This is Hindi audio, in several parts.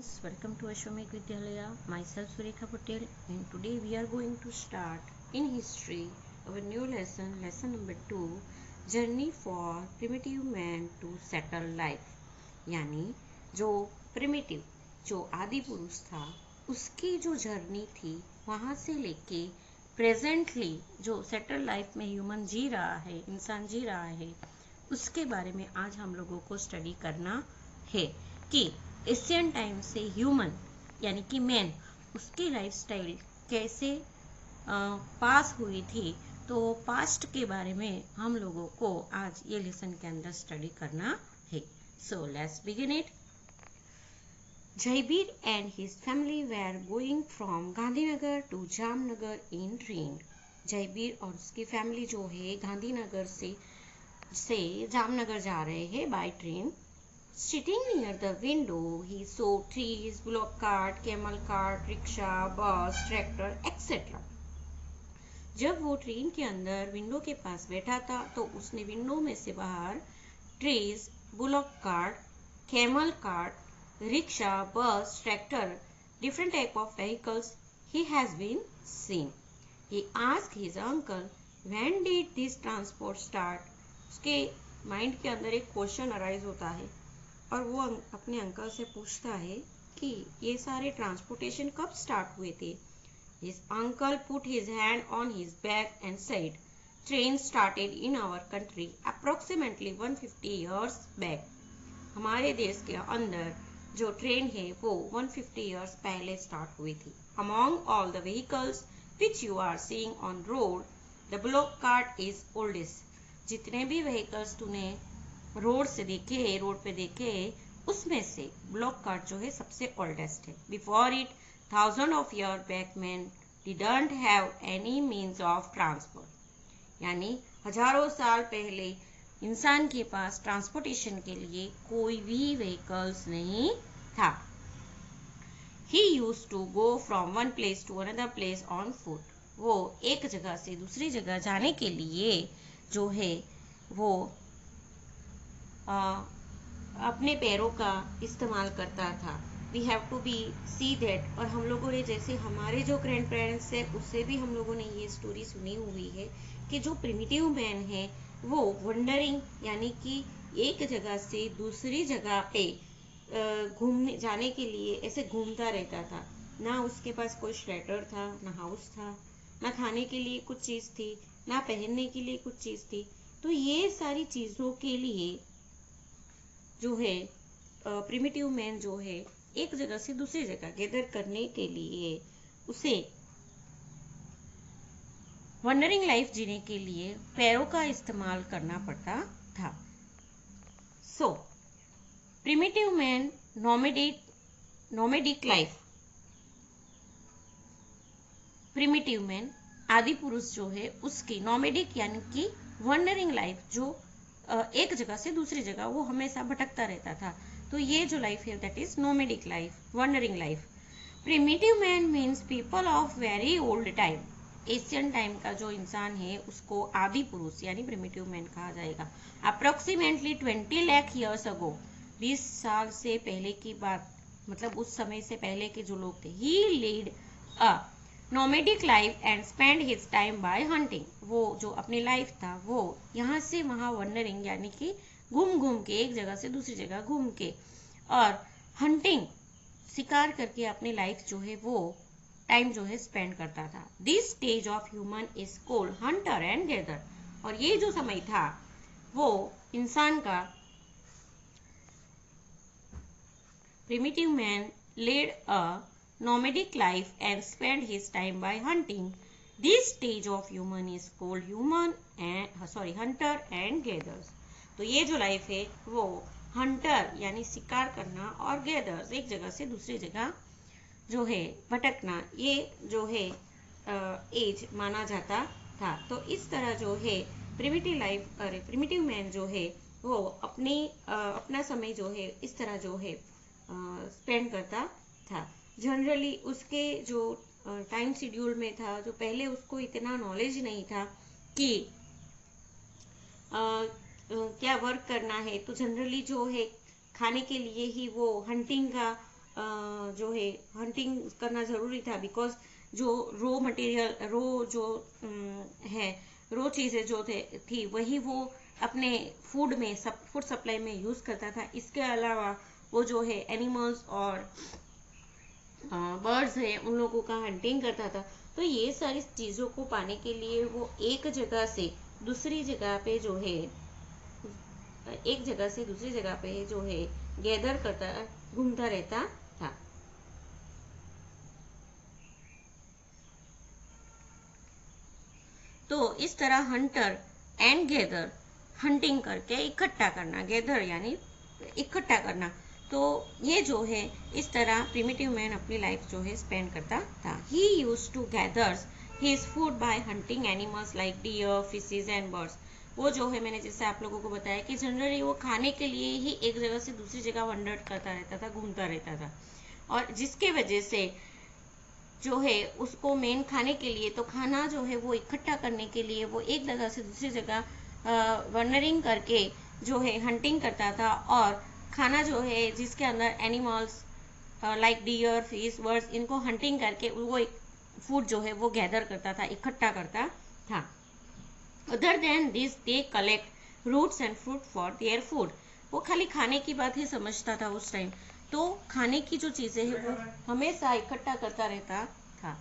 students, welcome to Ashwamekh Vidyalaya. Myself Surekha Patel, and today we are going to start in history our new lesson, lesson number 2, journey for primitive man to settle life. यानी जो प्रिमिटिव जो आदि पुरुष था उसकी जो जर्नी थी वहाँ से लेके प्रेजेंटली जो सेटल लाइफ में ह्यूमन जी रहा है, इंसान जी रहा है, उसके बारे में आज हम लोगों को स्टडी करना है कि एशियन टाइम से ह्यूमन यानी कि मैन उसकी लाइफस्टाइल कैसे पास हुई थी। तो पास्ट के बारे में हम लोगों को आज ये लेसन के अंदर स्टडी करना है। So let's begin it. Jaibir and his family were going from Gandhinagar to Jamnagar in train. Jaibir और उसकी फैमिली जो है गांधीनगर से जामनगर जा रहे हैं by train. Sitting near the window, he saw trees, bullock cart, camel cart, rickshaw, bus, tractor, etc. जब वो ट्रेन के अंदर विंडो के पास बैठा था तो उसने विंडो में से बाहर trees, bullock cart, camel cart, rickshaw, बस, tractor, different type of vehicles he has been seen. He asked his uncle, when did this transport start? उसके माइंड के अंदर एक क्वेश्चन अराइज होता है और वो अपने अंकल से पूछता है कि ये सारे ट्रांसपोर्टेशन कब स्टार्ट हुए थे। His uncle put his hand on his back and said, train started in our country approximately 150 years back. हमारे देश के अंदर जो ट्रेन है वो 150 years पहले स्टार्ट हुई थी। Among all the vehicles which you are seeing on road, the bullock cart is oldest. जितने भी व्हीकल्स तूने रोड पे देखे उसमें से ब्लॉक कार्ट जो है सबसे ओल्डेस्ट है। Before it thousand of year back man didn't have any means of transport. यानी हजारों साल पहले इंसान के पास ट्रांसपोर्टेशन के लिए कोई भी व्हीकल्स नहीं था। He used to go from one place to another place on foot. वो एक जगह से दूसरी जगह जाने के लिए जो है वो अपने पैरों का इस्तेमाल करता था। We have to be see that. और हम लोगों ने जैसे हमारे जो ग्रैंड पेरेंट्स है उससे भी हम लोगों ने ये स्टोरी सुनी हुई है कि जो प्रिमिटिव मैन है वो वंडरिंग यानी कि एक जगह से दूसरी जगह पे घूमने जाने के लिए ऐसे घूमता रहता था। ना उसके पास कोई शेल्टर था, ना हाउस था, ना खाने के लिए कुछ चीज़ थी, ना पहनने के लिए कुछ चीज़ थी। तो ये सारी चीज़ों के लिए जो है प्रिमिटिव मैन जो है एक जगह से दूसरी जगह गैदर करने के लिए उसे वंडरिंग लाइफ जीने के लिए पैरों का इस्तेमाल करना पड़ता था। So primitive man nomadic life. Primitive man आदि पुरुष जो है उसकी नोमेडिक यानी कि वंडरिंग लाइफ जो एक जगह से दूसरी जगह वो हमेशा भटकता रहता था। तो ये जो लाइफ है that is nomadic life, wondering life. Primitive man means people of very old time. Asian time का जो इंसान है उसको आदि पुरुष यानी प्रिमिटिव मैन कहा जाएगा। अप्रोक्सीमेटली 20 लाख ईयर्स अगो, 20 साल से पहले की बात, मतलब उस समय से पहले के जो लोग थे। He lead a nomadic life and spend his time by hunting. वो जो अपनी लाइफ था वो यहाँ से वहाँ वंडरिंग यानी कि घूम के एक जगह से दूसरी जगह घूम के और हंटिंग शिकार करके अपनी लाइफ जो है वो टाइम जो है स्पेंड करता था। This stage of human is called hunter and gather. और ये जो समय था वो इंसान का primitive man led a nomadic life and spend his time by hunting. This stage of human is called hunter and gatherers. तो ये जो लाइफ है वो हंटर यानी शिकार करना और गैदर्स एक जगह से दूसरी जगह जो है भटकना, ये जो है एज माना जाता था। तो इस तरह जो है प्रिमिटिव मैन जो है वो अपना समय जो है इस तरह जो है स्पेंड करता था। जनरली उसके जो टाइम शेड्यूल में था, जो पहले उसको इतना नॉलेज नहीं था कि क्या वर्क करना है, तो जनरली जो है खाने के लिए ही वो हंटिंग का जो है हंटिंग करना ज़रूरी था, बिकॉज जो रो मटेरियल, रो चीज़ें जो थी वही वो अपने फूड सप्लाई में यूज़ करता था। इसके अलावा वो जो है एनिमल्स और बर्ड्स है उन लोगों का हंटिंग करता था। तो ये सारी चीज़ों को पाने के लिए वो एक जगह से दूसरी जगह पे जो है गैदर करता, घूमता रहता था। तो इस तरह हंटर एंड गैदर, हंटिंग करके इकट्ठा करना, गैदर यानी इकट्ठा करना। तो ये जो है इस तरह प्रिमिटिव मैन अपनी लाइफ जो है स्पेंड करता था। He used to gathers his food by hunting animals like deer, fishes and birds. वो जो है, मैंने जैसे आप लोगों को बताया कि जनरली वो खाने के लिए ही एक जगह से दूसरी जगह वंडर करता रहता था, घूमता रहता था, और जिसके वजह से जो है उसको मेन खाने के लिए, तो खाना जो है वो इकट्ठा करने के लिए वो एक जगह से दूसरी जगह वंडरिंग करके जो है हंटिंग करता था। और खाना जो है जिसके अंदर animals like deer, fish, birds, इनको हंटिंग करके वो एक फूड जो है वो गैदर करता था, इकट्ठा करता था। Other than this they collect roots and fruit for their food. वो खाली खाने की बात ही समझता था उस टाइम, तो खाने की जो चीजें हैं वो हमेशा इकट्ठा करता रहता था।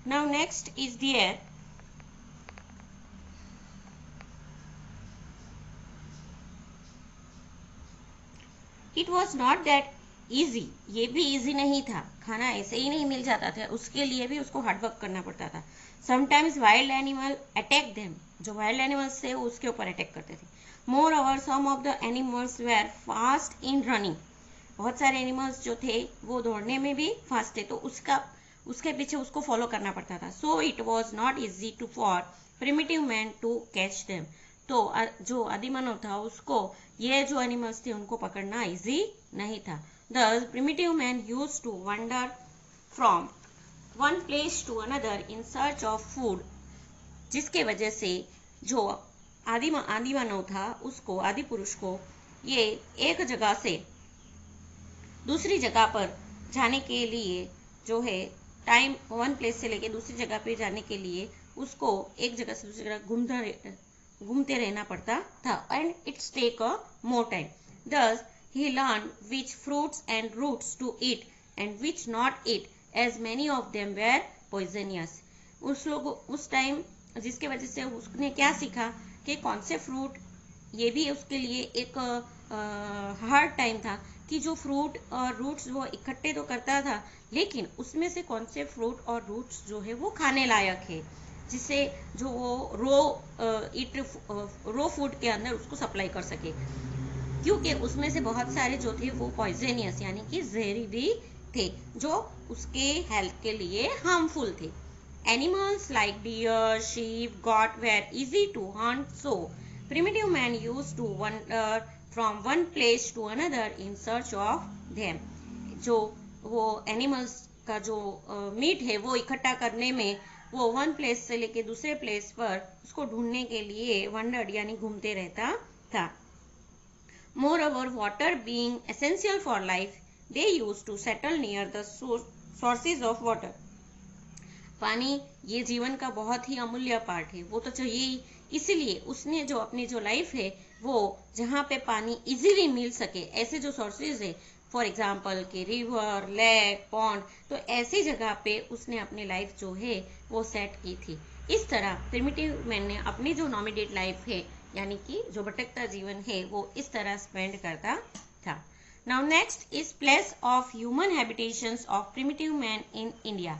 Now next is there it was not that easy. ये भी ईजी नहीं था, खाना ऐसे ही नहीं मिल जाता था, उसके लिए भी उसको हार्डवर्क करना पड़ता था। Sometimes wild animal attack them, जो वाइल्ड एनिमल्स थे उसके ऊपर अटैक करते थे। Moreover some of the animals were fast in running. बहुत सारे एनिमल्स जो थे वो दौड़ने में भी फास्ट थे, तो उसके पीछे उसको फॉलो करना पड़ता था। So it was not easy to for primitive man to catch them. तो जो आदिमानव था उसको ये जो एनिमल्स थे उनको पकड़ना इजी नहीं था। Thus primitive man used to wander from one place to another in search of food, जिसके वजह से जो आदिमानव था उसको, आदि पुरुष को, ये एक जगह से दूसरी जगह पर जाने के लिए जो है टाइम, वन प्लेस से लेके दूसरी जगह पे जाने के लिए उसको एक जगह से दूसरी जगह घूमते रहना पड़ता था, and it's take a more time. Thus he learned which fruits and roots to eat and which not eat, as many of them were poisonous. उस टाइम जिसके वजह से उसने क्या सीखा कि कौन से फ्रूट, ये भी उसके लिए एक हार्ड टाइम था कि जो फ्रूट और रूट्स वो इकट्ठे तो करता था, लेकिन उसमें से कौन से फ्रूट और रूट्स जो है वो खाने लायक है, जिससे जो वो रो फूड के अंदर उसको सप्लाई कर सके, क्योंकि उसमें से बहुत सारे जो थे वो पॉइजनियस यानी कि जहरीली थे, जो उसके हेल्थ के लिए हार्मफुल थे। Animals like deer, sheep, goat were easy to hunt, so primitive man used to wander from one place to another in search of them. जो वो एनिमल्स का जो मीट है वो इकट्ठा करने में वो वन प्लेस से लेके दूसरे प्लेस पर उसको ढूंढने के लिए वंडर यानी घूमते रहता था। Moreover, water being essential for life, they used to settle near the sources of water. पानी ये जीवन का बहुत ही अमूल्य पार्ट है, वो तो चाहिए, इसीलिए उसने जो अपनी जो लाइफ है वो जहाँ पे पानी इजीली मिल सके, ऐसे जो सोर्सेज है, फॉर एग्जाम्पल के रिवर, लेक, पॉन्ड, तो ऐसी जगह पे उसने अपनी लाइफ जो है वो सेट की थी। इस तरह प्रिमिटिव मैन ने अपनी जो नॉमिडेड लाइफ है यानी कि जो भटकता जीवन है वो इस तरह स्पेंड करता था। Now next is place of human habitations of primitive man in India.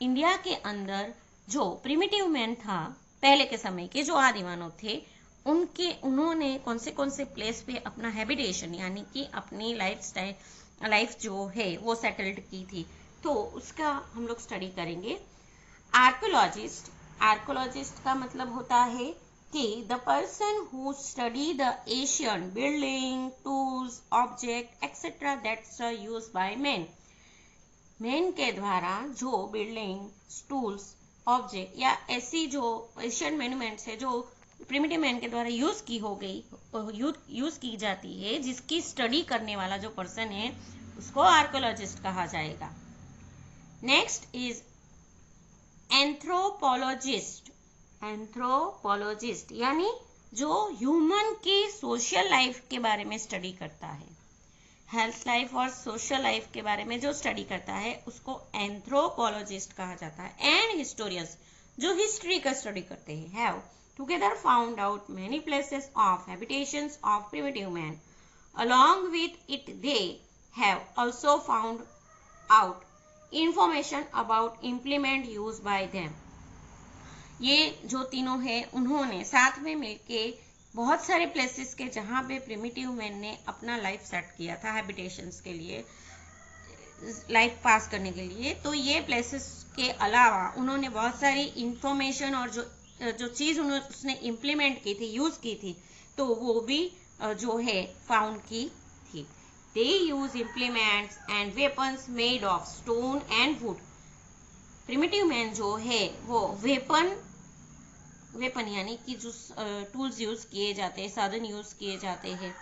India के अंदर जो प्रिमिटिव मैन था, पहले के समय के जो आदिमानव थे, उन्होंने कौन से प्लेस पे अपना हैबिटेशन यानी कि अपनी लाइफ जो है वो सेटल्ड की थी, तो उसका हम लोग स्टडी करेंगे। आर्कोलॉजिस्ट का मतलब होता है कि the person who study the Asian building, tools, object etcetera that's used by man के द्वारा जो बिल्डिंग, टूल्स, ऑब्जेक्ट या ऐसी जो एशियन मॉन्यूमेंट्स है जो प्रिमिटिव मैन के द्वारा यूज की जाती है, जिसकी स्टडी करने वाला जो पर्सन है उसको आर्कोलॉजिस्ट कहा जाएगा। Next is anthropologist. एंथ्रोपोलॉजिस्ट यानी जो ह्यूमन की सोशल लाइफ के बारे में स्टडी करता है, हेल्थ लाइफ और सोशल लाइफ के बारे में जो स्टडी करता है उसको एंथ्रोपोलॉजिस्ट कहा जाता है। एंड हिस्टोरियंस जो हिस्ट्री का स्टडी करते हैं, have together found out many places of habitations of primitive man. Along with it, they have also found out information about implement used by them. ये जो तीनों है उन्होंने साथ में मिलके बहुत सारे प्लेसेस के जहाँ पे प्रिमिटिव मैन ने अपना लाइफ सेट किया था हैबिटेशंस के लिए, लाइफ पास करने के लिए, तो ये प्लेसेस के अलावा उन्होंने बहुत सारी इंफॉर्मेशन और जो चीज उसने इम्प्लीमेंट की थी, यूज की थी, तो वो भी जो है फाउंड की थी। They use implements and weapons made of stone and wood. Primitive man जो है वो वेपन यानी कि जो टूल्स यूज किए जाते हैं, साधन यूज किए जाते हैं,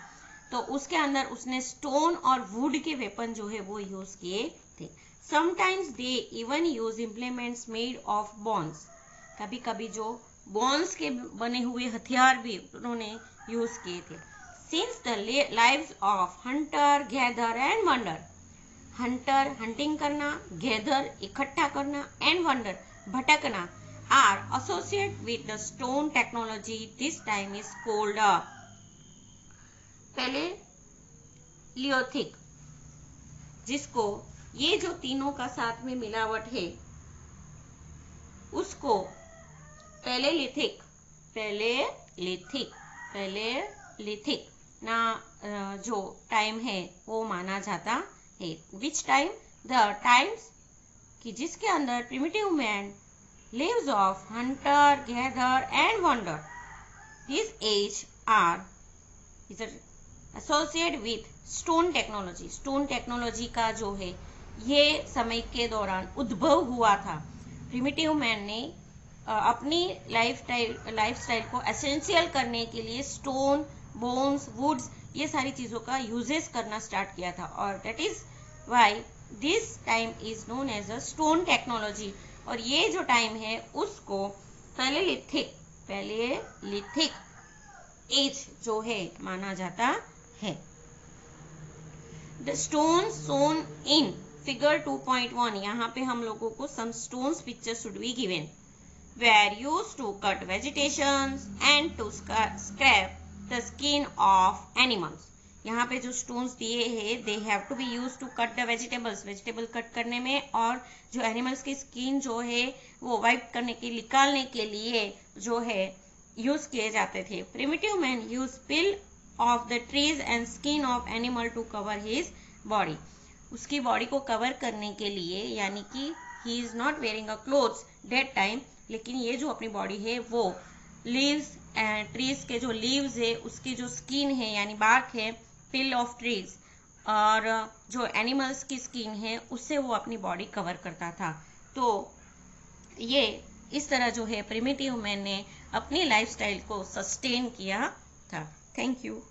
तो उसके अंदर उसने स्टोन और वुड के वेपन जो है वो यूज किए थे। Sometimes they even use implements made of bones. कभी कभी जो बोन्स के बने हुए हथियार भी उन्होंने यूज किए थे। Since the lives of hunter gather and wander, hunter hunting करना, गैदर इकट्ठा करना, एंड वंडर भटकना are associate with the stone technology, this time is called Palaeolithic, जिसको ये जो तीनों का साथ में मिलावट है उसको पैलेलिथिक ना जो टाइम है वो माना जाता है। Which time? द टाइम्स कि जिसके अंदर primitive man lives of hunter gather and wander. This age are associate with stone technology. Stone technology का जो है ये समय के दौरान उद्भव हुआ था। प्रिमिटिव मैन ने अपनी लाइफस्टाइल को एसेंशियल करने के लिए स्टोन, बोन्स, वुड्स ये सारी चीजों का यूजेस करना स्टार्ट किया था, और that is why this time is known as a stone technology. और ये जो टाइम है उसको पैलेलिथिक एज जो है माना जाता है। The stone shown in figure 2.1, यहाँ पे हम लोगों को some stones picture should be given, were used to cut vegetations and to scrape the skin of animals. यहाँ पे जो स्टोन्स दिए हैं they have to be used to cut the vegetables, vegetable cut करने में, और जो एनिमल्स की स्किन जो है वो वाइप करने के निकालने के लिए जो है यूज किए जाते थे। Primitive man use peel of the trees and skin of animal to cover his body. उसकी बॉडी को कवर करने के लिए, यानी कि he is not wearing a clothes that time, लेकिन ये जो अपनी बॉडी है वो लीव्स एंड ट्रीज के जो लीव्स है उसकी जो स्किन है यानी बार्क है, पिल ऑफ ट्रीज, और जो एनिमल्स की स्किन है उससे वो अपनी बॉडी कवर करता था। तो ये इस तरह जो है प्रिमिटिव मैन ने अपनी लाइफस्टाइल को सस्टेन किया था। Thank you.